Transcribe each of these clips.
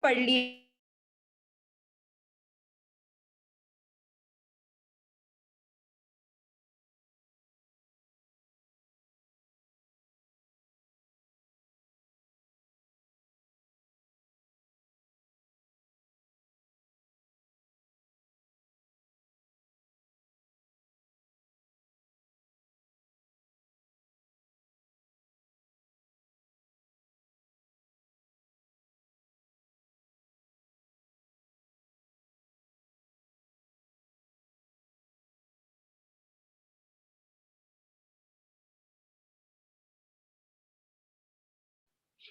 पढ़ लिया।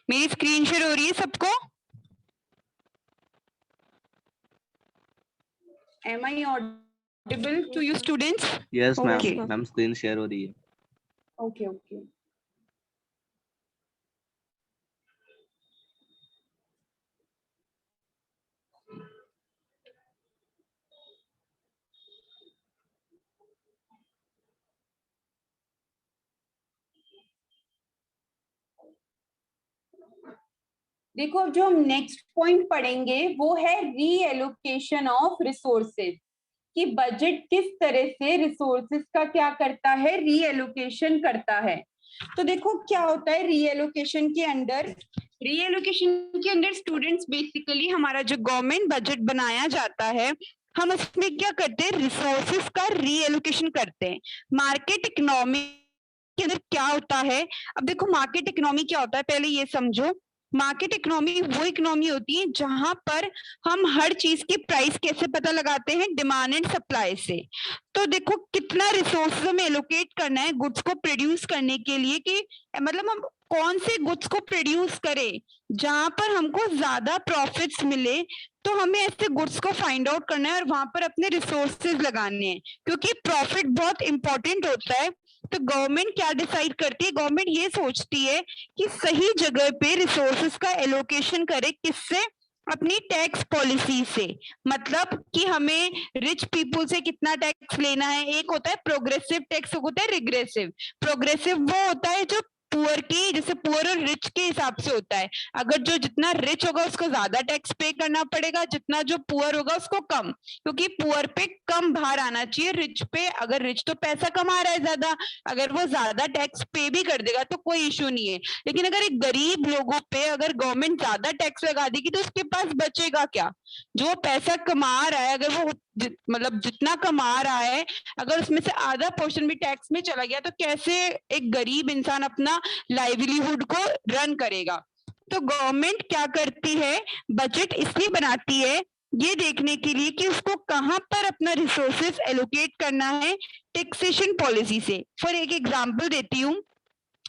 मेरी स्क्रीन शेयर हो रही है सबको? Am I audible to you students? Yes, ma'am. Okay. Ma'am screen share हो रही है. Okay, okay. देखो, अब जो हम नेक्स्ट पॉइंट पढ़ेंगे वो है रीएलोकेशन ऑफ रिसोर्सेज, कि बजट किस तरह से रिसोर्सेज का क्या करता है, रीएलोकेशन करता है। तो देखो क्या होता है रीएलोकेशन के अंदर। रीएलोकेशन के अंदर स्टूडेंट्स बेसिकली हमारा जो गवर्नमेंट बजट बनाया जाता है, हम उसमें क्या करते हैं, रिसोर्सेज का रीएलोकेशन करते हैं। मार्केट इकोनॉमी के अंदर क्या होता है, अब देखो मार्केट इकोनॉमी क्या होता है, पहले ये समझो। मार्केट इकोनॉमी वो इकोनॉमी होती है जहां पर हम हर चीज की प्राइस कैसे पता लगाते हैं, डिमांड एंड सप्लाई से। तो देखो कितना रिसोर्सेज हमें एलोकेट करना है गुड्स को प्रोड्यूस करने के लिए, कि मतलब हम कौन से गुड्स को प्रोड्यूस करें जहां पर हमको ज्यादा प्रॉफिट्स मिले। तो हमें ऐसे गुड्स को फाइंड आउट करना है और वहां पर अपने रिसोर्सेज लगाने हैं, क्योंकि प्रॉफिट बहुत इंपॉर्टेंट होता है। तो गवर्नमेंट क्या डिसाइड करती है, गवर्नमेंट ये सोचती है कि सही जगह पे रिसोर्सेज का एलोकेशन करे, किससे, अपनी टैक्स पॉलिसी से। मतलब कि हमें रिच पीपल से कितना टैक्स लेना है। एक होता है प्रोग्रेसिव टैक्स, होता है रिग्रेसिव। प्रोग्रेसिव वो होता है जो पुअर की, जैसे पुअर और रिच के हिसाब से होता है। अगर जो जितना रिच होगा उसको ज्यादा टैक्स पे करना पड़ेगा, जितना जो पुअर होगा उसको कम, क्योंकि पुअर पे कम भार आना चाहिए, रिच पे, अगर रिच तो पैसा कमा रहा है ज्यादा, अगर वो ज्यादा टैक्स पे भी कर देगा तो कोई इशू नहीं है। लेकिन अगर एक गरीब लोगों पे अगर गवर्नमेंट ज्यादा टैक्स लगा देगी तो उसके पास बचेगा क्या। जो पैसा कमा रहा है, अगर वो मतलब जितना कमा रहा है, अगर उसमें से आधा पोर्शन भी टैक्स में चला गया तो कैसे एक गरीब इंसान अपना लाइवलीहुड को रन करेगा। तो गवर्नमेंट क्या करती है, बजट इसलिए बनाती है ये देखने के लिए कि उसको कहां पर अपना रिसोर्सेस एलोकेट करना है, टैक्सेशन पॉलिसी से। फॉर एक एग्जांपल देती हूँ,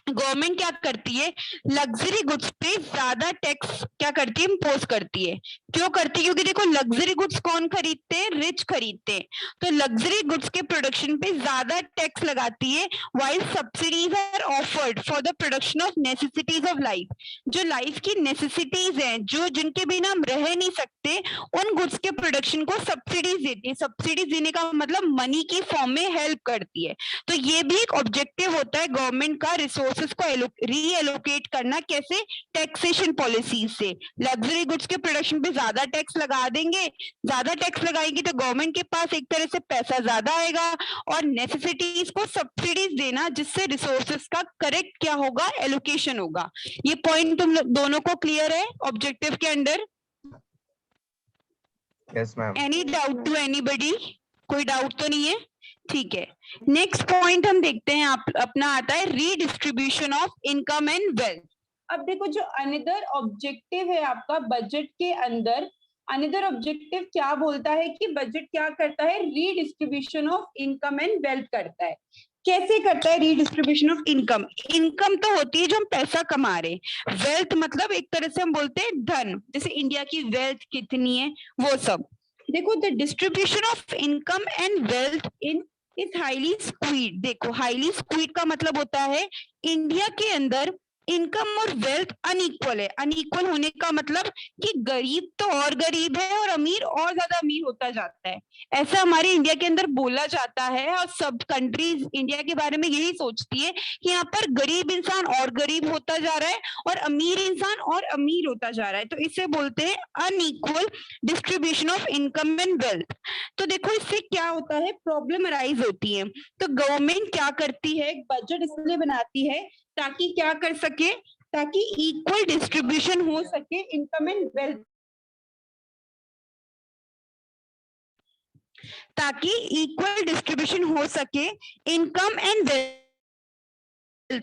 गवर्नमेंट क्या करती है, लग्जरी गुड्स पे ज्यादा टैक्स क्या करती है, इम्पोज करती है। क्यों करती है, क्योंकि देखो लग्जरी गुड्स कौन खरीदते हैं, रिच खरीदते हैं। तो लग्जरी गुड्स के प्रोडक्शन पे ज्यादा टैक्स लगाती है, while subsidies are offered for the production of necessities of life. जो लाइफ की नेसेसिटीज हैं, जो जिनके बिना हम रह नहीं सकते, उन गुड्स के प्रोडक्शन को सब्सिडीज देती है। सब्सिडीज देने का मतलब मनी की फॉर्म में हेल्प करती है। तो ये भी एक ऑब्जेक्टिव होता है गवर्नमेंट का, रिसोर्सेज को रीएलोकेट करना, कैसे, टैक्सेशन पॉलिसी से। लग्जरी गुड्स के प्रोडक्शन पे ज्यादा टैक्स लगा देंगे, ज्यादा टैक्स लगाएंगे तो गवर्नमेंट के पास एक तरह से पैसा ज्यादा आएगा, और नेसेसिटीज को सब्सिडीज देना, जिससे रिसोर्सेज का करेक्ट क्या होगा, एलोकेशन होगा। ये पॉइंट तुम दोनों को क्लियर है ऑब्जेक्टिव के अंदर? Yes, ma'am. Any doubt to anybody? कोई डाउट तो नहीं है? ठीक है, नेक्स्ट पॉइंट हम देखते हैं, आप अपना आता है redistribution of income and wealth. अब देखो जो अनदर ऑब्जेक्टिव है आपका बजट के अंदर, अनदर ऑब्जेक्टिव क्या बोलता है कि बजट क्या करता है, redistribution of income and wealth करता है। कैसे करता है रीडिस्ट्रीब्यूशन ऑफ इनकम? इनकम तो होती है जो हम पैसा कमा रहे, वेल्थ मतलब एक तरह से हम बोलते हैं धन, जैसे इंडिया की वेल्थ कितनी है वो सब। देखो the distribution of income and wealth in is highly squid. देखो हाईली स्क्वीड का मतलब होता है इंडिया के अंदर इनकम और वेल्थ अनइक्वल है। अनइक्वल होने का मतलब कि गरीब तो और गरीब है और अमीर और ज्यादा अमीर होता जाता है, ऐसा हमारे इंडिया के अंदर बोला जाता है। और सब कंट्रीज इंडिया के बारे में यही सोचती है कि यहाँ पर गरीब इंसान और गरीब होता जा रहा है और अमीर इंसान और अमीर होता जा रहा है, तो इसे बोलते हैं unequal distribution of income and wealth. तो देखो इससे क्या होता है, प्रॉब्लम अराइज होती है। तो गवर्नमेंट क्या करती है, बजट इसलिए बनाती है ताकि क्या कर सके, ताकि इक्वल डिस्ट्रीब्यूशन हो सके इनकम एंड वेल्थ, ताकि इक्वल डिस्ट्रीब्यूशन हो सके इनकम एंड वेल्थ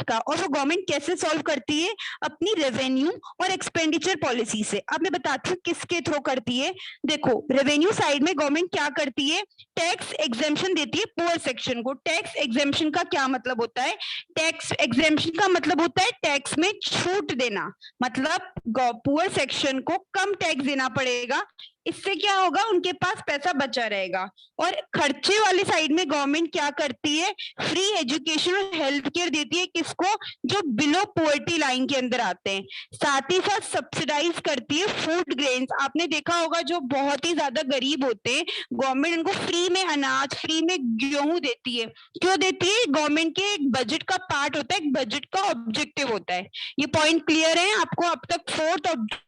का। और वो गवर्नमेंट कैसे सॉल्व करती है, अपनी रेवेन्यू और एक्सपेंडिचर पॉलिसी से। अब मैं बताती हूँ किसके थ्रू करती है। देखो रेवेन्यू साइड में गवर्नमेंट क्या करती है, टैक्स एग्जेम्पशन देती है पुअर सेक्शन को। टैक्स एग्जेम्पशन का क्या मतलब होता है, टैक्स एग्जेम्पशन का मतलब होता है टैक्स में छूट देना, मतलब पुअर सेक्शन को कम टैक्स देना पड़ेगा, इससे क्या होगा, उनके पास पैसा बचा रहेगा। और खर्चे वाली साइड में गवर्नमेंट क्या करती है, फ्री एजुकेशन और हेल्थ केयर देती है, किसको, जो बिलो पॉवर्टी लाइन के अंदर आते हैं। साथ ही साथ सब्सिडाइज करती है फूड ग्रेन्स। आपने देखा होगा जो बहुत ही ज्यादा गरीब होते हैं, गवर्नमेंट उनको फ्री में अनाज, फ्री में गेहूं देती है। क्यों देती है, गवर्नमेंट के एक बजट का पार्ट होता है, एक बजट का ऑब्जेक्टिव होता है। ये पॉइंट क्लियर है आपको, अब तक 4th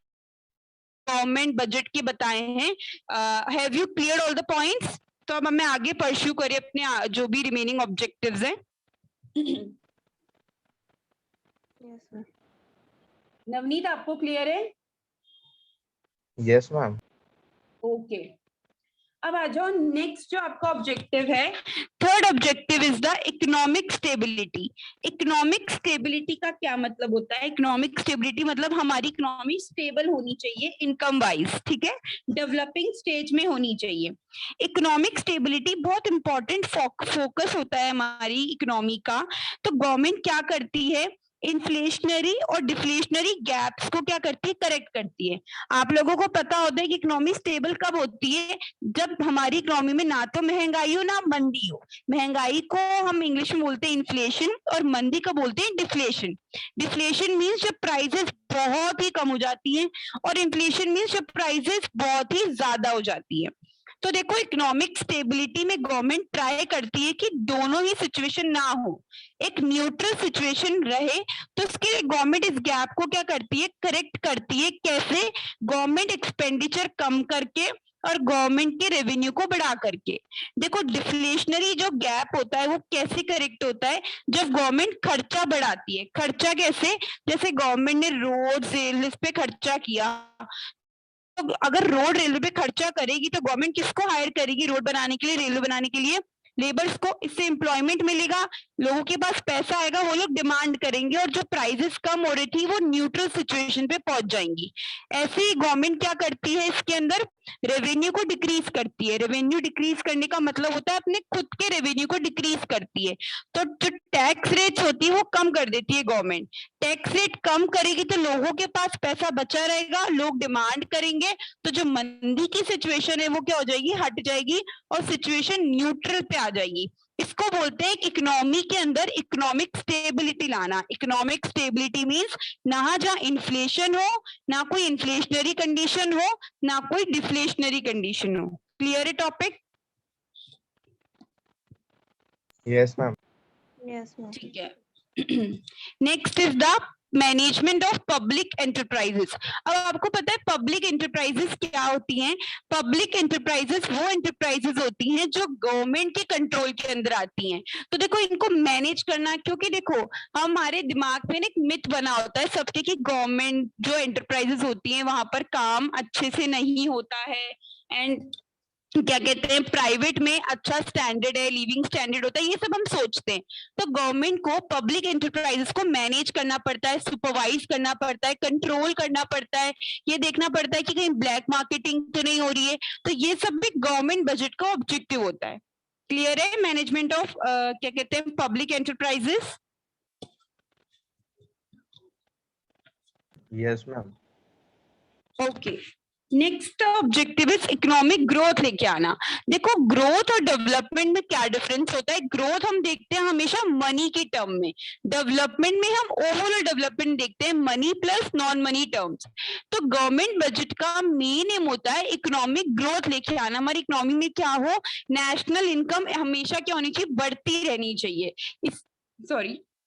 गवर्नमेंट बजट के बताए हैं। Have you clear all the points? तो अब हमें आगे परस्यू करें अपने जो भी रिमेनिंग ऑब्जेक्टिव्स हैं। yes, नवनीत आपको क्लियर है? Yes ma'am. ओके, अब आ जाओ नेक्स्ट जो आपका ऑब्जेक्टिव है, third objective is the economic stability. Economic stability का क्या मतलब होता है, इकोनॉमिक स्टेबिलिटी मतलब हमारी इकोनॉमी स्टेबल होनी चाहिए इनकम वाइज, ठीक है, डेवलपिंग स्टेज में होनी चाहिए। इकोनॉमिक स्टेबिलिटी बहुत इंपॉर्टेंट फोकस होता है हमारी इकोनॉमी का। तो गवर्नमेंट क्या करती है, इन्फ्लेशनरी और डिफ्लेशनरी गैप्स को क्या करती है, करेक्ट करती है। आप लोगों को पता होता है कि इकोनॉमी स्टेबल कब होती है, जब हमारी इकोनॉमी में ना तो महंगाई हो ना मंदी हो। महंगाई को हम इंग्लिश में बोलते हैं इन्फ्लेशन और मंदी को बोलते हैं डिफ्लेशन। डिफ्लेशन मींस जब प्राइसेस बहुत ही कम हो जाती हैं और इन्फ्लेशन मींस जब प्राइसेस बहुत ही ज्यादा हो जाती है। तो देखो इकोनॉमिक स्टेबिलिटी में गवर्नमेंट ट्राई करती है कि दोनों ही सिचुएशन ना हो, एक न्यूट्रल सिचुएशन रहे। तो इसके लिए गवर्नमेंट इस गैप को क्या करती है, करेक्ट करती है। कैसे, गवर्नमेंट एक्सपेंडिचर कम करके और गवर्नमेंट के रेवेन्यू को बढ़ा करके। देखो डिफ्लेशनरी जो गैप होता है वो कैसे करेक्ट होता है, जब गवर्नमेंट खर्चा बढ़ाती है। खर्चा कैसे, जैसे गवर्नमेंट ने रोड रेलवे पे खर्चा किया, तो अगर रोड रेलवे पे खर्चा करेगी तो गवर्नमेंट किसको हायर करेगी, रोड बनाने के लिए, रेलवे बनाने के लिए, लेबर्स को। इससे एम्प्लॉयमेंट मिलेगा, लोगों के पास पैसा आएगा, वो लोग डिमांड करेंगे और जो प्राइसेस कम हो रही थी वो न्यूट्रल सिचुएशन पे पहुंच जाएंगी। ऐसे ही गवर्नमेंट क्या करती है, इसके अंदर रेवेन्यू को डिक्रीज करती है। रेवेन्यू डिक्रीज करने का मतलब होता है अपने खुद के रेवेन्यू को डिक्रीज करती है। तो जो टैक्स रेट्स होती है वो कम कर देती है गवर्नमेंट। टैक्स रेट कम करेगी तो लोगों के पास पैसा बचा रहेगा, लोग डिमांड करेंगे, तो जो मंदी की सिचुएशन है वो क्या हो जाएगी, हट जाएगी और सिचुएशन न्यूट्रल पे आ जाएगी। इसको बोलते हैं इकोनॉमी के अंदर इकोनॉमिक स्टेबिलिटी लाना। इकोनॉमिक स्टेबिलिटी मींस ना जहाँ इन्फ्लेशन हो, ना कोई इन्फ्लेशनरी कंडीशन हो, ना कोई डिफ्लेशनरी कंडीशन हो। क्लियर है topic? Yes ma'am. yes, ma'am. ठीक है। Next is the management of public enterprises. अब आपको पता है पब्लिक एंटरप्राइजेस क्या होती हैं? पब्लिक एंटरप्राइजेस वो एंटरप्राइजेस होती हैं जो गवर्नमेंट के कंट्रोल के अंदर आती हैं। तो देखो इनको मैनेज करना, क्योंकि देखो हमारे दिमाग में एक मिथ बना होता है सबके कि गवर्नमेंट जो एंटरप्राइजेस होती हैं वहां पर काम अच्छे से नहीं होता है, एंड क्या कहते हैं प्राइवेट में अच्छा स्टैंडर्ड है, लिविंग स्टैंडर्ड होता है, ये सब हम सोचते हैं। तो गवर्नमेंट को पब्लिक एंटरप्राइजेस को मैनेज करना पड़ता है, सुपरवाइज करना पड़ता है, कंट्रोल करना पड़ता है, ये देखना पड़ता है कि कहीं ब्लैक मार्केटिंग तो नहीं हो रही है। तो ये सब भी गवर्नमेंट बजट का ऑब्जेक्टिव होता है। क्लियर है मैनेजमेंट ऑफ क्या कहते हैं public enterprises? Yes ma'am. Okay, next objective is economic growth लेके आना। देखो ग्रोथ और डेवलपमेंट में क्या डिफरेंस होता है। ग्रोथ हम देखते हैं हमेशा मनी की टर्म में, डेवलपमेंट में हम ओवरऑल डेवलपमेंट देखते हैं money plus non money terms. तो गवर्नमेंट बजट का मेन एम होता है इकोनॉमिक ग्रोथ लेके आना। हमारी इकोनॉमी में क्या हो, नेशनल इनकम हमेशा क्या होनी चाहिए, बढ़ती रहनी चाहिए।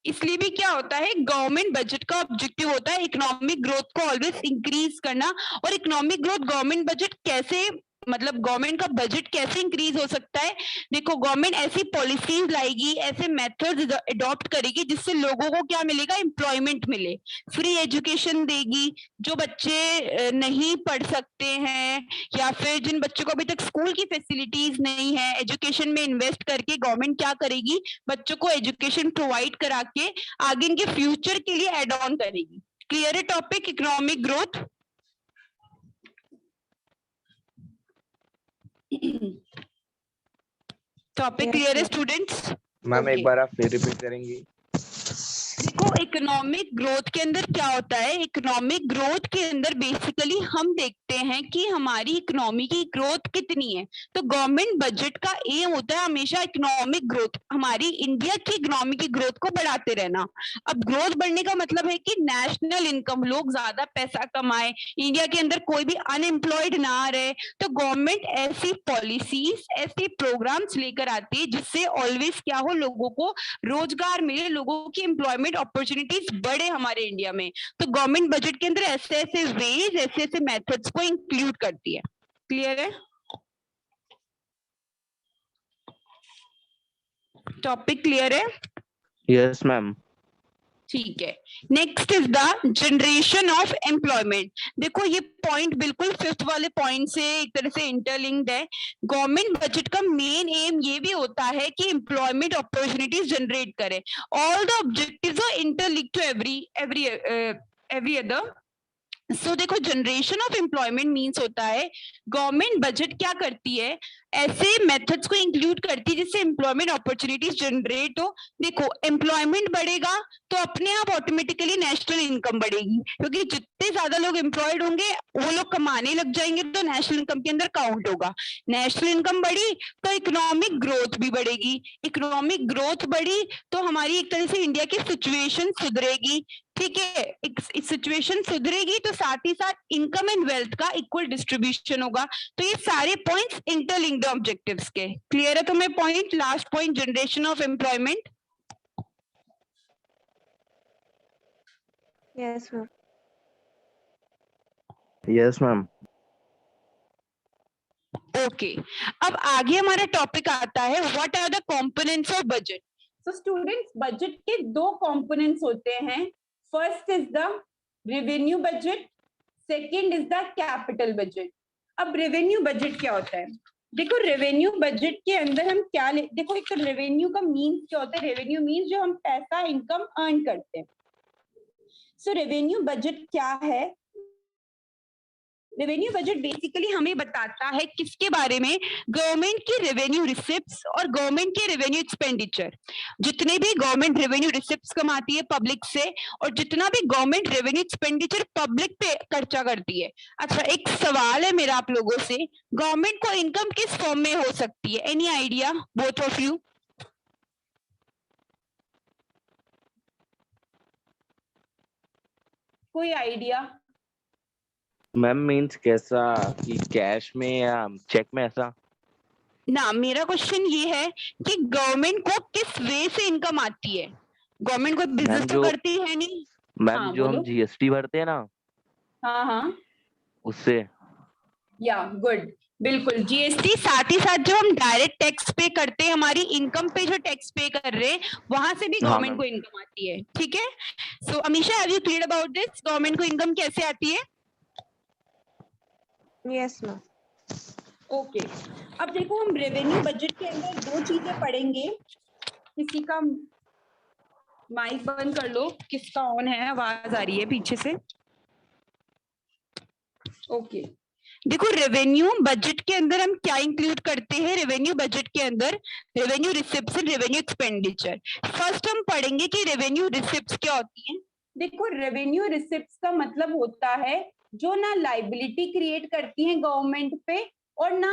इसलिए भी क्या होता है, गवर्नमेंट बजट का ऑब्जेक्टिव होता है इकोनॉमिक ग्रोथ को ऑलवेज इंक्रीज करना। और इकोनॉमिक ग्रोथ गवर्नमेंट बजट कैसे, मतलब गवर्नमेंट का बजट कैसे इंक्रीज हो सकता है। देखो गवर्नमेंट ऐसी पॉलिसीज लाएगी, ऐसे मेथड्स अडॉप्ट करेगी जिससे लोगों को क्या मिलेगा, एम्प्लॉयमेंट मिले, फ्री एजुकेशन देगी। जो बच्चे नहीं पढ़ सकते हैं या फिर जिन बच्चों को अभी तक स्कूल की फैसिलिटीज नहीं है, एजुकेशन में इन्वेस्ट करके गवर्नमेंट क्या करेगी, बच्चों को एजुकेशन प्रोवाइड करा के आगे इनके फ्यूचर के लिए एड ऑन करेगी। क्लियर है topic economic growth. Topic clear है स्टूडेंट्स। मैम एक बार आप फिर रिपीट करेंगी। देखो इकोनॉमिक ग्रोथ के अंदर क्या होता है, इकोनॉमिक ग्रोथ के अंदर बेसिकली हम देखते हैं कि हमारी इकोनॉमी की ग्रोथ कितनी है। तो गवर्नमेंट बजट का एम होता है हमेशा इकोनॉमिक ग्रोथ, हमारी इंडिया की इकोनॉमी की ग्रोथ को बढ़ाते रहना। अब ग्रोथ बढ़ने का मतलब है कि नेशनल इनकम, लोग ज्यादा पैसा कमाए, इंडिया के अंदर कोई भी अनएम्प्लॉयड ना रहे। तो गवर्नमेंट ऐसी पॉलिसीज, ऐसे प्रोग्राम्स लेकर आती है जिससे ऑलवेज क्या हो, लोगों को रोजगार मिले, लोगों की एम्प्लॉयमेंट अपॉर्चुनिटीज बढ़े हमारे इंडिया में। तो गवर्नमेंट बजट के अंदर ऐसे ऐसे वेज, ऐसे ऐसे मेथड्स को इंक्लूड करती है। क्लियर है टॉपिक, क्लियर है? Yes ma'am. ठीक है। Next is the generation of employment. देखो ये पॉइंट बिल्कुल फिफ्थ वाले पॉइंट से एक तरह से इंटरलिंक्ड है। गवर्नमेंट बजट का मेन एम ये भी होता है कि एम्प्लॉयमेंट अपॉर्चुनिटीज जनरेट करे। All the objectives are interlinked to every other. So देखो जनरेशन ऑफ एम्प्लॉयमेंट मींस होता है गवर्नमेंट बजट क्या करती है, ऐसे मेथड्स को इंक्लूड करती है जिससे एम्प्लॉयमेंट अपॉर्चुनिटीज जनरेट हो। देखो एम्प्लॉयमेंट बढ़ेगा तो अपने आप ऑटोमेटिकली नेशनल इनकम बढ़ेगी, क्योंकि जितने ज्यादा लोग एम्प्लॉयड होंगे वो लोग कमाने लग जाएंगे तो नेशनल इनकम के अंदर काउंट होगा। नेशनल इनकम बढ़ी तो इकोनॉमिक ग्रोथ भी बढ़ेगी, इकोनॉमिक ग्रोथ बढ़ी तो हमारी एक तरह से इंडिया की सिचुएशन सुधरेगी। ठीक है, सिचुएशन सुधरेगी तो साथ ही साथ इनकम एंड वेल्थ का इक्वल डिस्ट्रीब्यूशन होगा। तो ये सारे पॉइंट्स इंटरलिंक्ड ऑब्जेक्टिव्स के। क्लियर है तुम्हें point, last point generation of employment? Yes ma'am. Yes ma'am. Okay, अब आगे हमारा टॉपिक आता है what are the components of budget. So students budget के दो कंपोनेंट्स होते हैं, first is the revenue budget, second is the capital budget. अब रेवेन्यू बजट क्या होता है, देखो रेवेन्यू बजट के अंदर हम क्या देखो एक तो रेवेन्यू का मीन्स क्या होता है, रेवेन्यू मीन्स जो हम पैसा इनकम अर्न करते हैं। सो रेवेन्यू बजट क्या है, रेवेन्यू बजट बेसिकली हमें बताता है किसके बारे में, गवर्नमेंट की रेवेन्यू रिसिप्ट्स और गवर्नमेंट के रेवेन्यू एक्सपेंडिचर। जितने भी गवर्नमेंट रेवेन्यू रिसिप्ट्स कमाती है पब्लिक से और जितना भी गवर्नमेंट रेवेन्यू एक्सपेंडिचर पब्लिक पे खर्चा करती है। अच्छा एक सवाल है मेरा आप लोगों से, गवर्नमेंट को इनकम किस फॉर्म में हो सकती है, any idea both of you? कोई आइडिया? मैम मीन्स कैसा, कि कैश में या चेक में, ऐसा? ना मेरा क्वेश्चन ये है कि गवर्नमेंट को किस वे से इनकम आती है। गवर्नमेंट को बिजनेस तो करती है नहीं मैम, जो हम जीएसटी भरते हैं ना, हाँ हाँ उससे। या गुड, बिल्कुल जीएसटी, साथ ही साथ जो हम डायरेक्ट टैक्स पे करते हैं, हमारी इनकम पे जो टैक्स पे कर रहे हैं वहां से भी गवर्नमेंट को इनकम आती है। ठीक है, so Amisha have you clear about this, government को इनकम कैसे आती है? Yes ma'am. ओके, अब देखो हम रेवेन्यू बजट के अंदर दो चीजें पढ़ेंगे। किसी का माइक बंद कर लो, किसका ऑन है, आवाज आ रही है पीछे से। ओके, देखो रेवेन्यू बजट के अंदर हम क्या इंक्लूड करते हैं, रेवेन्यू बजट के अंदर revenue receipts and revenue expenditure. First हम पढ़ेंगे कि रेवेन्यू रिसिप्ट्स क्या होती हैं। देखो रेवेन्यू रिसिप्ट्स का मतलब होता है जो ना लाइबिलिटी क्रिएट करती हैं गवर्नमेंट पे और ना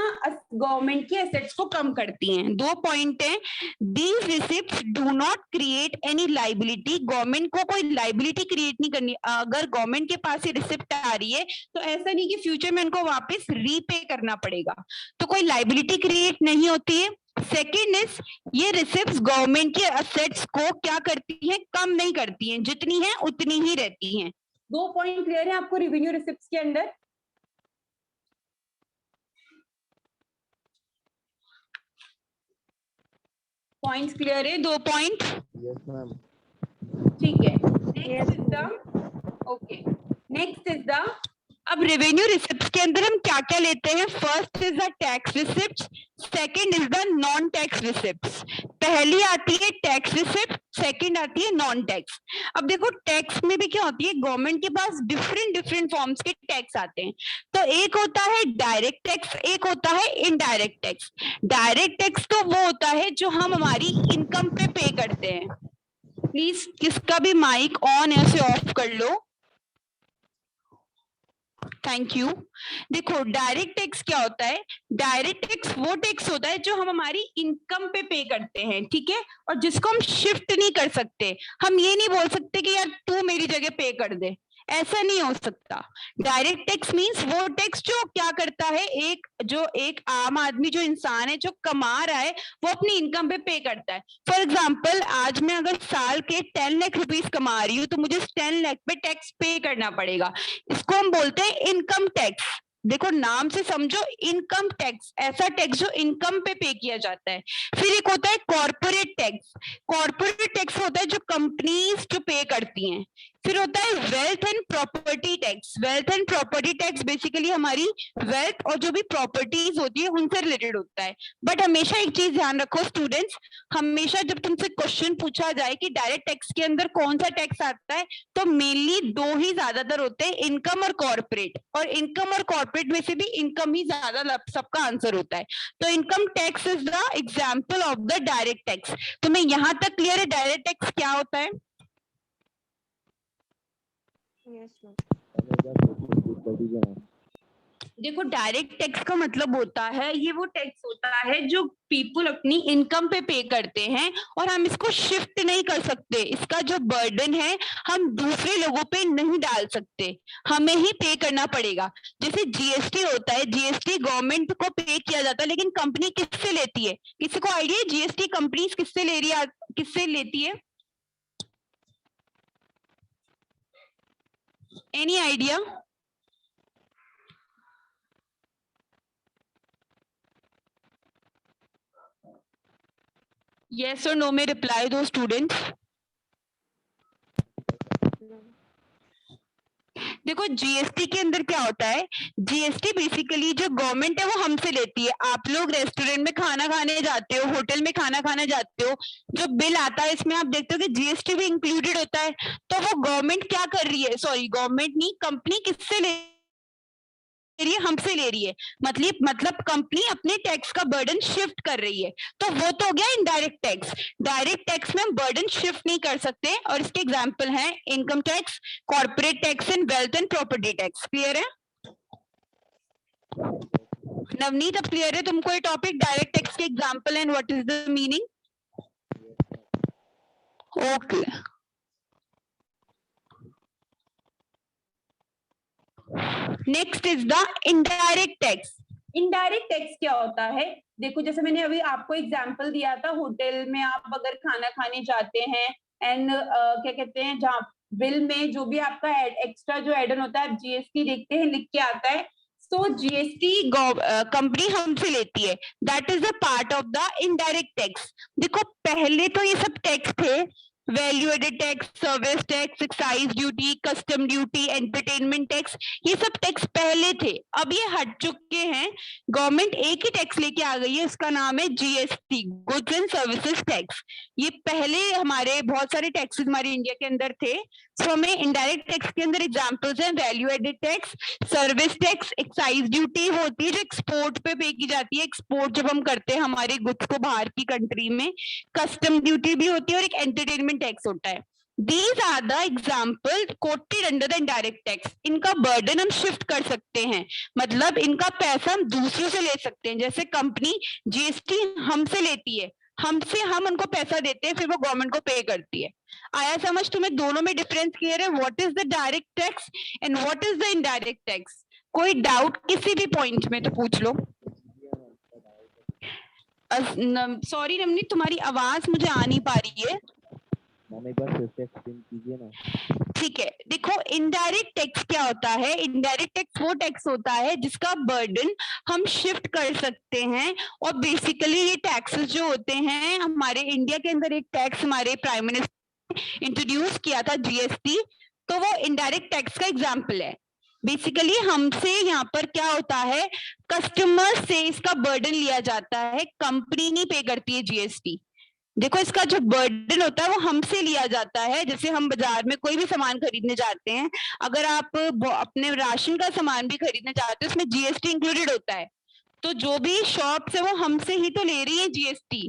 गवर्नमेंट की एसेट्स को कम करती हैं। 2 पॉइंट है, these receipts do not create any liability, government को कोई लाइबिलिटी क्रिएट नहीं करनी। अगर गवर्नमेंट के पास ये रिसिप्ट आ रही है तो ऐसा नहीं कि फ्यूचर में उनको वापस रीपे करना पड़ेगा, तो कोई लाइबिलिटी क्रिएट नहीं होती है। सेकेंड इज, ये रिसिप्ट्स गवर्नमेंट के असेट्स को क्या करती हैं, कम नहीं करती हैं, जितनी है उतनी ही रहती हैं। 2 पॉइंट क्लियर है आपको रेवेन्यू रिसिप्ट्स के अंदर? पॉइंट्स क्लियर है? 2 पॉइंट? Yes ma'am. ठीक है। Next is the okay, next is the, अब रेवेन्यू रिसिप्ट्स के अंदर हम क्या क्या लेते हैं? First is the tax receipts, second is the non tax receipts. पहली आती है टैक्स रिसिप्ट, सेकंड आती है नॉन टैक्स। अब देखो टैक्स में भी क्या होती है, गवर्नमेंट के पास डिफरेंट फॉर्म्स के टैक्स आते हैं। तो एक होता है डायरेक्ट टैक्स, एक होता है इनडायरेक्ट टैक्स। डायरेक्ट टैक्स तो वो होता है जो हम हमारी इनकम पे करते हैं। प्लीज किसका भी माइक ऑन है उसे ऑफ कर लो, थैंक यू। देखो डायरेक्ट टैक्स क्या होता है, डायरेक्ट टैक्स वो टैक्स होता है जो हम हमारी इनकम पे करते हैं, ठीक है, और जिसको हम शिफ्ट नहीं कर सकते। हम ये नहीं बोल सकते कि यार तू मेरी जगह पे कर दे, ऐसा नहीं हो सकता। डायरेक्ट टैक्स मींस वो टैक्स जो क्या करता है, एक आम आदमी जो इंसान है जो कमा रहा है वो अपनी इनकम पे करता है। फॉर एग्जाम्पल आज मैं अगर साल के 10 लाख रुपीस कमा रही हूँ तो मुझे 10 लाख पे टैक्स पे करना पड़ेगा, इसको हम बोलते हैं इनकम टैक्स। देखो नाम से समझो, इनकम टैक्स, ऐसा टैक्स जो इनकम पे किया जाता है। फिर एक होता है कॉर्पोरेट टैक्स, कॉर्पोरेट टैक्स होता है जो कंपनीज जो पे करती हैं। फिर होता है wealth and property tax, wealth and property tax basically हमारी वेल्थ और जो भी प्रॉपर्टीज होती है उनसे रिलेटेड होता है। बट हमेशा एक चीज ध्यान रखो स्टूडेंट्स, हमेशा जब तुमसे क्वेश्चन पूछा जाए कि डायरेक्ट टैक्स के अंदर कौन सा टैक्स आता है, तो मेनली 2 ही ज्यादातर होते हैं, इनकम और कॉर्पोरेट। और इनकम और कॉर्पोरेट में से भी इनकम ही ज्यादा सबका आंसर होता है। तो income tax is the example of the direct tax. तुम्हें यहाँ तक क्लियर है डायरेक्ट टैक्स क्या होता है? Yes, ma'am. देखो डायरेक्ट टैक्स का मतलब होता है, ये वो टैक्स होता है जो पीपल अपनी इनकम पे करते हैं और हम इसको शिफ्ट नहीं कर सकते। इसका जो बर्डन है हम दूसरे लोगों पे नहीं डाल सकते, हमें ही पे करना पड़ेगा। जैसे जीएसटी होता है, जीएसटी गवर्नमेंट को पे किया जाता है, लेकिन कंपनी किससे लेती है? किसी को आइडिया है जीएसटी कंपनी किससे ले रही है, किससे लेती है? Any idea? Yes or no में reply दो स्टूडेंट्स। देखो जीएसटी के अंदर क्या होता है, जीएसटी बेसिकली जो गवर्नमेंट है वो हमसे लेती है। आप लोग रेस्टोरेंट में खाना खाने जाते हो, होटल में खाना खाने जाते हो, जो बिल आता है इसमें आप देखते हो कि जीएसटी भी इंक्लूडेड होता है। तो वो गवर्नमेंट क्या कर रही है, सॉरी गवर्नमेंट नहीं, कंपनी किससे ले रही है? हमसे ले रही है। मतलब कंपनी अपने टैक्स का बर्डन शिफ्ट कर रही है। तो वो तो हो गया इनडायरेक्ट टैक्स। डायरेक्ट टैक्स में हम बर्डन शिफ्ट नहीं कर सकते और इसके एग्जांपल हैं income tax, corporate tax and wealth and property tax. Clear है नवनीत? अब क्लियर है तुमको ये टॉपिक, डायरेक्ट टैक्स के example and what is the meaning? Okay next is the indirect tax. Indirect tax क्या होता है? देखो जैसे मैंने अभी आपको एग्जांपल दिया था, होटल में आप अगर खाना खाने जाते हैं एंड क्या कहते हैं, जहाँ बिल में जो भी आपका एक्स्ट्रा जो एड ऑन होता है, आप जीएसटी देखते हैं लिख के आता है, तो जीएसटी कंपनी हमसे लेती है, that is the part of the indirect tax. देखो पहले तो ये सब टैक्स थे, value added tax, service tax, excise duty, custom duty, entertainment tax, ये सब टैक्स पहले थे। अब ये हट चुके हैं, गवर्नमेंट एक ही टैक्स लेके आ गई है, उसका नाम है GST, goods and services tax. ये पहले हमारे बहुत सारे टैक्सेस हमारे इंडिया के अंदर थे। तो हमें इनडायरेक्ट टैक्स के अंदर एग्जांपल्स हैं value added tax, service tax, excise duty होती है जो एक्सपोर्ट पे की जाती है, एक्सपोर्ट जब हम करते हैं हमारे गुड्स को बाहर की कंट्री में, कस्टम ड्यूटी भी होती है और एक एंटरटेनमेंट टैक्स होता है। These are the example quoted under the indirect tax. इनका बर्डन हम शिफ्ट कर सकते हैं, मतलब इनका पैसा हम दूसरों से ले सकते हैं। जैसे कंपनी जीएसटी हमसे लेती है, हमसे हम उनको पैसा देते हैं, फिर वो गवर्नमेंट को पे करती है। आया समझ तुम्हें? दोनों में डिफरेंस क्लियर है? What is the direct tax and what is the indirect tax? कोई डाउट किसी भी पॉइंट में तो पूछ लो। सॉरी नमनी, तुम्हारी आवाज मुझे आ नहीं पा रही है। मैम एक बार फिर से एक्सप्लेन कीजिए ना। ठीक है, देखो इनडायरेक्ट टैक्स क्या होता है? इनडायरेक्ट टैक्स वो टैक्स होता है जिसका बर्डन हम शिफ्ट कर सकते हैं। और बेसिकली ये टैक्सेस जो होते हैं, हमारे इंडिया के अंदर एक टैक्स हमारे प्राइम मिनिस्टर ने इंट्रोड्यूस किया था, जीएसटी, तो वो इनडायरेक्ट टैक्स का एग्जाम्पल है। बेसिकली हमसे यहाँ पर क्या होता है, कस्टमर से इसका बर्डन लिया जाता है, कंपनी नहीं पे करती है जीएसटी। देखो इसका जो बर्डन होता है वो हमसे लिया जाता है। जैसे हम बाजार में कोई भी सामान खरीदने जाते हैं, अगर आप अपने राशन का सामान भी खरीदने जाते हैं, उसमें जीएसटी इंक्लूडेड होता है, तो जो भी शॉप से वो हमसे ही तो ले रही है जीएसटी,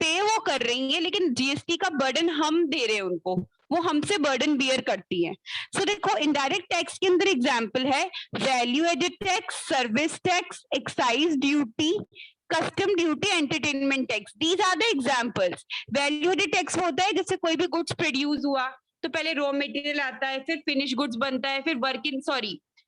पे वो कर रही है, लेकिन जीएसटी का बर्डन हम दे रहे हैं उनको, वो हमसे बर्डन बियर करती है। सो देखो इनडायरेक्ट टैक्स के अंदर एग्जाम्पल है value added tax, service tax, excise duty, custom duty, entertainment tax. These are the examples. Value added tax होता है जैसे कोई भी गुड्स प्रोड्यूस हुआ तो पहले रॉ मटेरियल आता है, फिर फिनिश गुड्स बनता है, फिर वर्क इन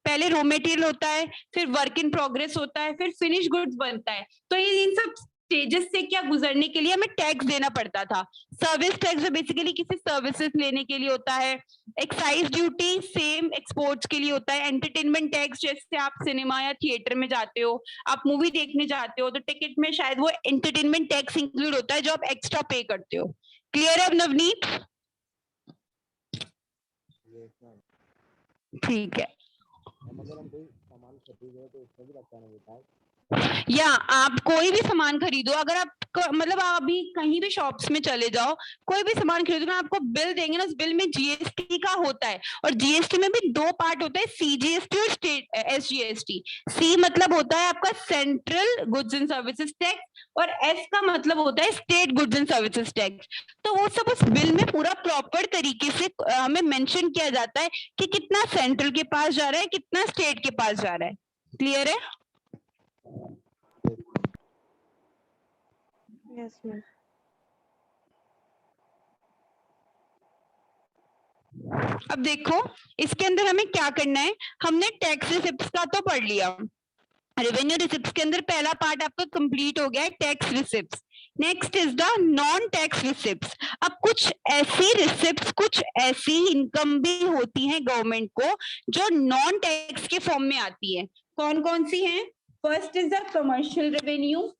पहले रॉ मटेरियल होता है, फिर वर्क इन प्रोग्रेस होता है, फिर फिनिश गुड्स बनता है। तो ये इन सब स्टेजेस से क्या गुजरने के लिए हमें टैक्स देना पड़ता था। सर्विस टैक्स बेसिकली किसी सर्विसेज लेने के लिए होता है। एक्साइज ड्यूटी सेम एक्सपोर्ट्स के लिए होता है। एंटरटेनमेंट टैक्स जैसे आप सिनेमा या थिएटर में जाते हो, आप मूवी देखने जाते हो, तो टिकट में शायद वो एंटरटेनमेंट टैक्स इंक्लूड होता है जो आप एक्स्ट्रा पे करते हो। क्लियर है अब नवनीत? ठीक है। अगर हम कोई सामान खरीद रहे हैं तो उसका भी लगता है बताएं। या आप कोई भी सामान खरीदो, अगर आप मतलब आप अभी कहीं भी शॉप्स में चले जाओ, कोई भी सामान खरीदो, आपको बिल देंगे ना, उस बिल में जीएसटी का होता है। और जीएसटी में भी दो पार्ट होता है, सीजीएसटी और स्टेट एसजीएसटी। सी मतलब होता है आपका central goods and services tax, और एस का मतलब होता है state goods and services tax. तो वो सब उस बिल में पूरा प्रॉपर तरीके से हमें मेंशन किया जाता है कि कितना सेंट्रल के पास जा रहा है, कितना स्टेट के पास जा रहा है। क्लियर है? Yes, ma'am. अब देखो इसके अंदर हमें क्या करना है। हमने टैक्स रिसिप्ट्स का तो पढ़ लिया, रेवेन्यू रिसिप्ट्स के अंदर पहला पार्ट आपका कंप्लीट हो गया है, tax receipts. Next is the non tax receipts. अब कुछ ऐसी रिसिप्ट्स, कुछ ऐसी इनकम भी होती है गवर्नमेंट को जो नॉन टैक्स के फॉर्म में आती है। कौन कौन सी हैं? First is the commercial revenue,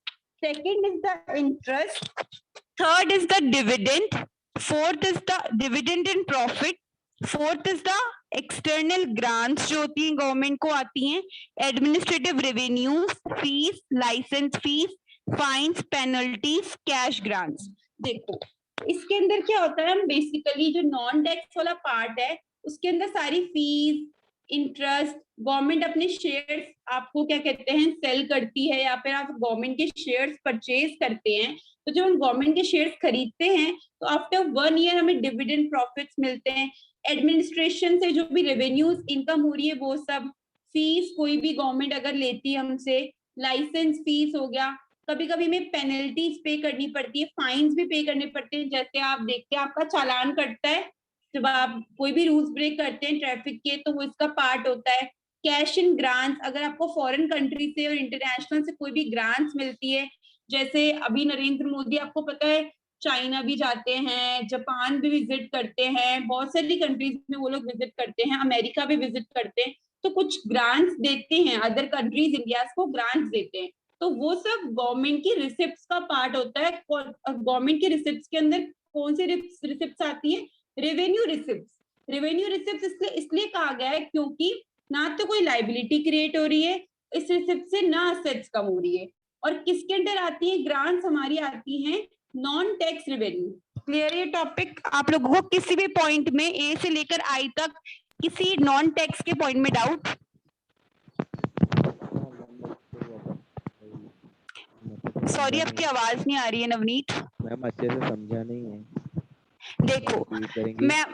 second is the interest, third is the dividend, fourth is the dividend and profit, fourth is the external grants जो होती हैं गवर्नमेंट को आती हैं, administrative revenues, fees, licence fees, fines, penalties, cash grants. देखो इसके अंदर क्या होता है, हम बेसिकली जो नॉन टैक्स वाला पार्ट है उसके अंदर सारी फीस, इंटरेस्ट, गवर्नमेंट अपने शेयर्स आपको क्या कहते हैं सेल करती है, या फिर आप गवर्नमेंट के शेयर्स परचेज करते हैं। तो जब हम गवर्नमेंट के शेयर्स खरीदते हैं तो आफ्टर 1 ईयर हमें डिविडेंड प्रॉफिट्स मिलते हैं। एडमिनिस्ट्रेशन से जो भी रेवेन्यूज इनकम हो रही है वो सब, फीस कोई भी गवर्नमेंट अगर लेती है हमसे, लाइसेंस फीस हो गया, कभी कभी हमें पेनल्टीज पे करनी पड़ती है, फाइन्स भी पे करने पड़ते हैं। जैसे आप देखते हैं आपका चालान कटता है जब आप कोई भी रूल्स ब्रेक करते हैं ट्रैफिक के, तो वो इसका पार्ट होता है। कैश इन ग्रांट्स, अगर आपको फॉरेन कंट्री से और इंटरनेशनल से कोई भी ग्रांट्स मिलती है, जैसे अभी नरेंद्र मोदी आपको पता है चाइना भी जाते हैं, जापान भी विजिट करते हैं, बहुत सारी कंट्रीज में वो लोग विजिट करते हैं, अमेरिका भी विजिट करते हैं, तो कुछ ग्रांट्स देते हैं, अदर कंट्रीज इंडिया को ग्रांट्स देते हैं। तो वो सब गवर्नमेंट की रिसिप्ट्स का पार्ट होता है। गवर्नमेंट की रिसिप्ट्स के अंदर कौन सी रिसिप्ट्स आती है? Revenue receipts. रेवेन्यू रिसिप्ट्स इसलिए कहा गया है क्योंकि ना तो कोई लाइबिलिटी क्रिएट हो रही है इस रिसिप्ट से, ना असेट्स कम हो रही है। और किसके अंदर आती है? ग्रांट्स हमारी आती हैं नॉन टैक्स रेवेन्यू। क्लियर ये टॉपिक? आप लोगों को किसी भी पॉइंट में ए से लेकर आई तक किसी नॉन टैक्स के पॉइंट में डाउट? सॉरी आपकी आवाज नहीं आ रही है नवनीत। मैम अच्छे से समझा नहीं है। देखो मैं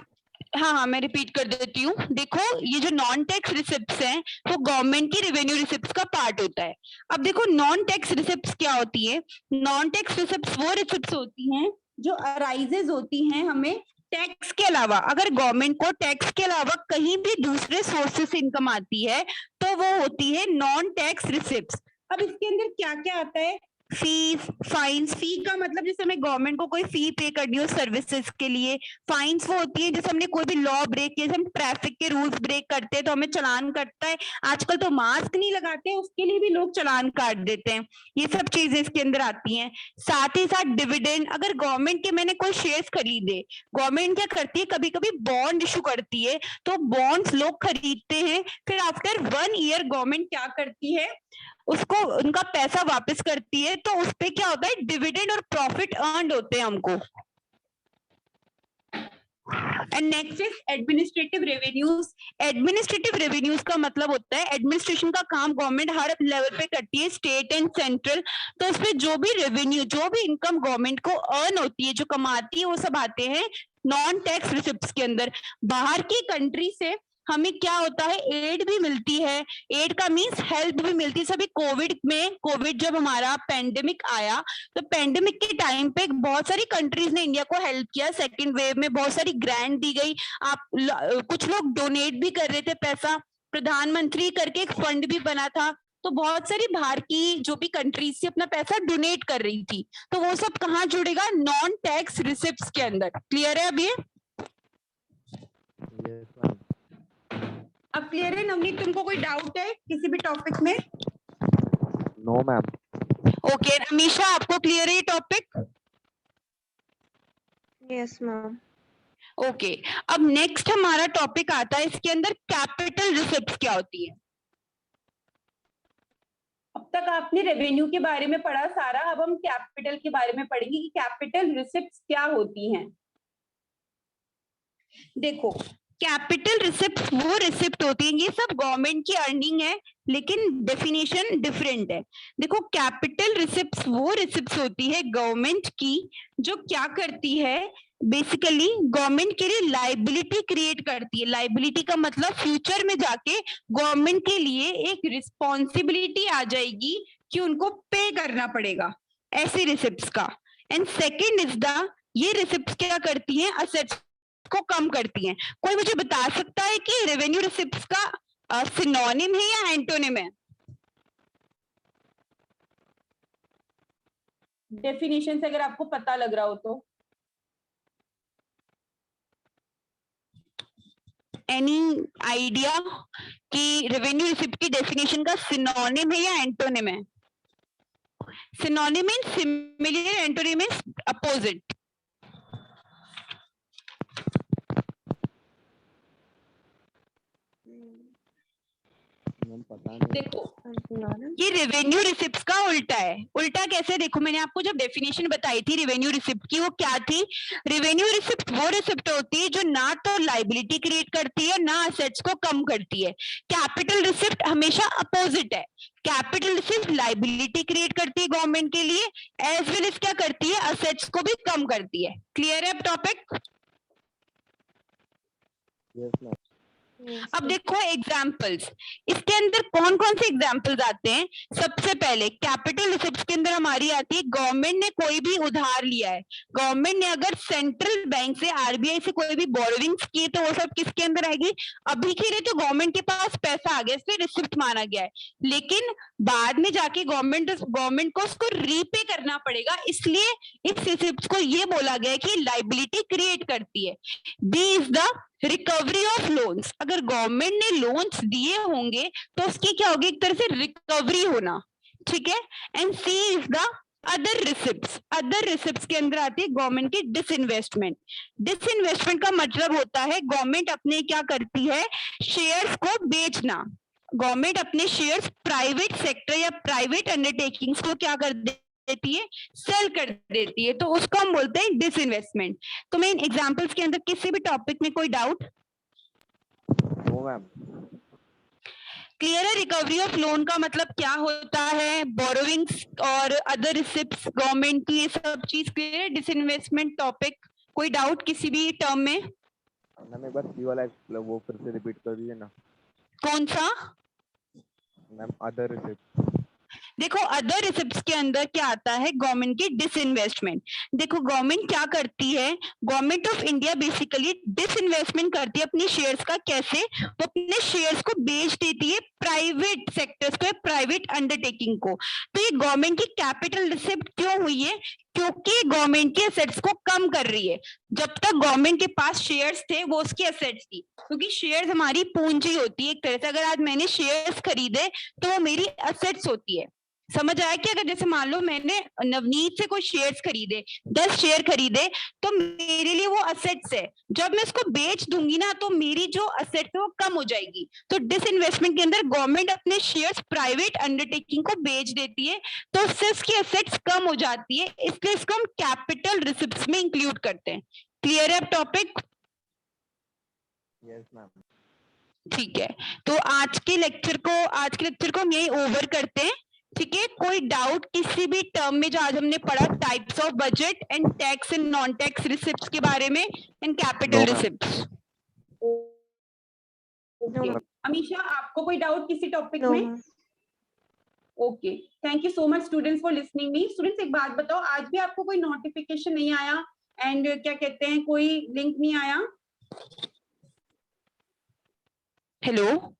हाँ हाँ मैं रिपीट कर देती हूँ। देखो ये जो नॉन टैक्स रिसिप्ट्स हैं वो गवर्नमेंट की रेवेन्यू रिसिप्ट्स का पार्ट होता है। अब देखो नॉन टैक्स रिसिप्ट्स क्या होती है। नॉन टैक्स रिसिप्ट्स वो रिसिप्ट्स होती हैं जो अराइजेज होती हैं हमें टैक्स के अलावा। अगर गवर्नमेंट को टैक्स के अलावा कहीं भी दूसरे सोर्सेस से इनकम आती है तो वो होती है नॉन टैक्स रिसिप्ट्स। अब इसके अंदर क्या क्या आता है, फीस, फाइन्स। फी का मतलब जैसे हमें गवर्नमेंट को कोई फी पे करनी हो सर्विसेज के लिए। फाइन्स वो होती है जैसे हमने कोई भी लॉ ब्रेक किया, जैसे हम ट्रैफिक के रूल्स ब्रेक करते हैं तो हमें चालान कटता है। आजकल तो मास्क नहीं लगाते उसके लिए भी लोग चालान काट देते हैं। ये सब चीजें इसके अंदर आती हैं। साथ ही साथ डिविडेंड, अगर गवर्नमेंट के मैंने कोई शेयर्स खरीदे, गवर्नमेंट क्या करती है कभी कभी बॉन्ड इशू करती है, तो बॉन्ड्स लोग खरीदते हैं, फिर आफ्टर 1 ईयर गवर्नमेंट क्या करती है उसको उनका पैसा वापस करती है, तो उस पे क्या होता है डिविडेंड और प्रॉफिट अर्न्ड होते हैं हमको। And next is administrative revenues. Administrative revenues का मतलब होता है एडमिनिस्ट्रेशन का काम गवर्नमेंट हर लेवल पे करती है, स्टेट एंड सेंट्रल। तो उसपे जो भी रेवेन्यू, जो भी इनकम गवर्नमेंट को अर्न होती है, जो कमाती है, वो सब आते हैं नॉन टैक्स रिसिप्ट्स के अंदर। बाहर की कंट्री से हमें क्या होता है एड भी मिलती है। एड का मीन्स हेल्प भी मिलती है। सभी कोविड जब हमारा पेंडेमिक आया तो पेंडेमिक के टाइम पे बहुत सारी कंट्रीज ने इंडिया को हेल्प किया। सेकेंड वेव में बहुत सारी ग्रांट दी गई। कुछ लोग डोनेट भी कर रहे थे पैसा। प्रधानमंत्री करके एक फंड भी बना था, तो बहुत सारी बाहर की जो भी कंट्रीज से अपना पैसा डोनेट कर रही थी। तो वो सब कहाँ जुड़ेगा, नॉन टैक्स रिसिप्ट्स के अंदर। क्लियर है अब ये? अब क्लियर है नवनीत? तुमको कोई डाउट है किसी भी टॉपिक में? No ma'am. ओके अमीशा, आपको क्लियर है ये टॉपिक? Yes ma'am. ओके अब नेक्स्ट हमारा टॉपिक आता है इसके अंदर कैपिटल रिसिप्ट्स क्या होती है। अब तक आपने रेवेन्यू के बारे में पढ़ा सारा, अब हम कैपिटल के बारे में पढ़ेंगे कि कैपिटल रिसिप्ट्स क्या होती हैं। देखो कैपिटल रिसिप्ट वो रिसिप्ट होती है, ये सब गवर्नमेंट की अर्निंग है लेकिन डेफिनेशन डिफरेंट है। देखो कैपिटल रिसिप्ट्स वो रिसिप्ट्स होती है गवर्नमेंट की जो क्या करती है, बेसिकली गवर्नमेंट के लिए लाइबिलिटी क्रिएट करती है। लाइबिलिटी का मतलब फ्यूचर में जाके गवर्नमेंट के लिए एक रिस्पॉन्सिबिलिटी आ जाएगी कि उनको पे करना पड़ेगा, ऐसे रिसिप्ट्स का। एंड सेकेंड इज द, ये रिसिप्ट्स क्या करती हैं, असेट्स को कम करती हैं। कोई मुझे बता सकता है कि रेवेन्यू रिसिप्ट्स का सिनोनिम है या एंटोनिम है? डेफिनेशन से अगर आपको पता लग रहा हो तो एनी आइडिया कि रेवेन्यू रिसिप्ट की डेफिनेशन का सिनोनिम है या एंटोनिम है? Synonym means similar, antonym means opposite. पता नहीं। देखो ये रेवेन्यू रिसिप्ट्स का उल्टा है। उल्टा कैसे? देखो मैंने आपको जब डेफिनेशन बताई थी रेवेन्यू रिसिप्ट की, वो क्या थी? रेवेन्यू रिसिप्ट वो रिसिप्ट होती है जो ना तो लाइबिलिटी क्रिएट करती है ना असेट्स को कम करती है। कैपिटल रिसिप्ट हमेशा अपोजिट है। कैपिटल रिसिप्ट लाइबिलिटी क्रिएट करती है गवर्नमेंट के लिए, एज वेल एज क्या करती है, असेट्स को भी कम करती है। क्लियर है अब टॉपिक? अब देखो एग्जाम्पल्स, इसके अंदर कौन कौन से एग्जाम्पल्स आते हैं। सबसे पहले कैपिटल रिसिप्ट्स के अंदर हमारी आती है, गवर्नमेंट ने कोई भी उधार लिया है, गवर्नमेंट ने अगर सेंट्रल बैंक से, आरबीआई से कोई भी बोरोविंग्स की तो वो सब किसके अंदर आएगी? अभी के लिए तो गवर्नमेंट के पास पैसा आ गया इसलिए रिसिप्ट माना गया है, लेकिन बाद में जाके गवर्नमेंट को उसको रीपे करना पड़ेगा, इसलिए इस रिसिप्ट को ये बोला गया है कि लाइबिलिटी क्रिएट करती है। B is the recovery of loans. अगर गवर्नमेंट ने लोन्स दिए होंगे तो उसकी क्या होगी, एक तरह से रिकवरी होना, ठीक है। And C is the other receipts. Other receipts के अंदर आती है गवर्नमेंट की डिसइन्वेस्टमेंट। डिसइन्वेस्टमेंट का मतलब होता है गवर्नमेंट अपने क्या करती है, शेयर्स को बेचना। गवर्नमेंट अपने शेयर्स प्राइवेट सेक्टर या प्राइवेट अंडरटेकिंग्स को क्या कर देती है, सेल कर देती है, तो उसको हम बोलते हैं डिसइन्वेस्टमेंट। तो मैं इन एग्जांपल्स के अंदर किसी भी टॉपिक में कोई डाउट? क्लियर है? रिकवरी ऑफ लोन का मतलब क्या होता है, बोरोविंग्स और अदर रिसिप्ट्स गवर्नमेंट की, ये सब चीज क्लियर है। डिसइन्वेस्टमेंट टॉपिक, कोई डाउट किसी भी टर्म में? मैम एक बार सी वाला वो फिर से रिपीट कर दीजिए ना कौन सा? मैम। Other receipt. देखो अदर रिसिप्ट्स के अंदर क्या आता है, गवर्नमेंट की डिसइन्वेस्टमेंट। देखो गवर्नमेंट क्या करती है, government of India basically disinvestment करती है अपनी शेयर्स का। कैसे? वो अपने शेयर्स को बेच देती है प्राइवेट सेक्टर्स को, प्राइवेट अंडरटेकिंग को। तो ये गवर्नमेंट की कैपिटल रिसिप्ट क्यों हुई है? क्योंकि गवर्नमेंट की एसेट्स को कम कर रही है। जब तक गवर्नमेंट के पास शेयर्स थे वो उसकी एसेट्स थी, क्योंकि शेयर्स हमारी पूंजी होती है एक तरह से। अगर आज मैंने शेयर्स खरीदे तो वो मेरी एसेट्स होती है। समझ आया कि अगर जैसे मान लो मैंने नवनीत से कोई शेयर्स खरीदे, 10 शेयर खरीदे, तो मेरे लिए वो असेट्स है। जब मैं इसको बेच दूंगी ना तो मेरी जो असेट्स है वो कम हो जाएगी। तो डिसइन्वेस्टमेंट के अंदर गवर्नमेंट अपने शेयर्स प्राइवेट अंडरटेकिंग को बेच देती है, तो उससे उसकी असेट्स कम हो जाती है। इसलिए इसको हम कैपिटल रिसिप्ट्स में इंक्लूड करते हैं। क्लियर है अब टॉपिक? Yes ma'am. ठीक है, तो आज के लेक्चर को हम यही ओवर करते हैं। ठीक है, कोई डाउट किसी भी टर्म में जो आज हमने पढ़ा, types of budget and tax and non tax receipts के बारे में, and capital receipts? Okay, Amisha आपको कोई डाउट किसी टॉपिक No, में? ma'am. Okay, thank you so much students for listening me. Students एक बात बताओ, आज भी आपको कोई नोटिफिकेशन नहीं आया एंड क्या कहते हैं कोई लिंक नहीं आया? हेलो